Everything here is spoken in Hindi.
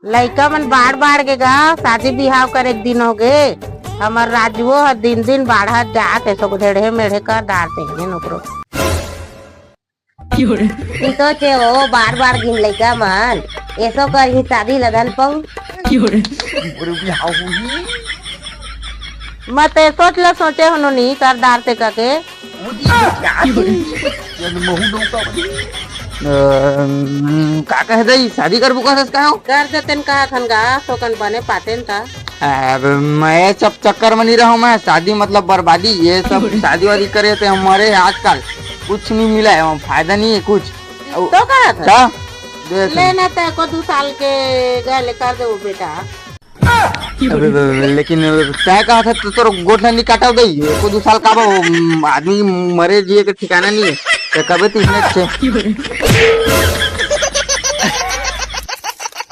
लइका मन बाढ़ बाढ़ के गा शादी बिहाव कर एक दिन हो गे। हमार राजुओ ह दिन दिन बाढ़त जात है सब धेड़े मेढ़े कर डालते हैं नौकरो। तो चे वो बार बार गिन लइका मन ऐसो कर ही शादी लगन पाऊ। मत सोच ल सोचे हनो नहीं कर डालते काके। का कह दई शादी कर बुका का हो कर देते कहा खन गा सोकन बने पाते ता। मैं सब चक्कर में नहीं रहा हूँ। मैं शादी मतलब बर्बादी ये सब शादी वादी करे थे हमारे आजकल कुछ नहीं मिला है, फायदा नहीं है कुछ। तो कहा था लेना था को 2 साल के गले कर दो बेटा। लेकिन तय कहा था तो गोठा नहीं काटा दई को 2 साल का आदमी मरे जिए के ठिकाना नहीं है कभी तीसरे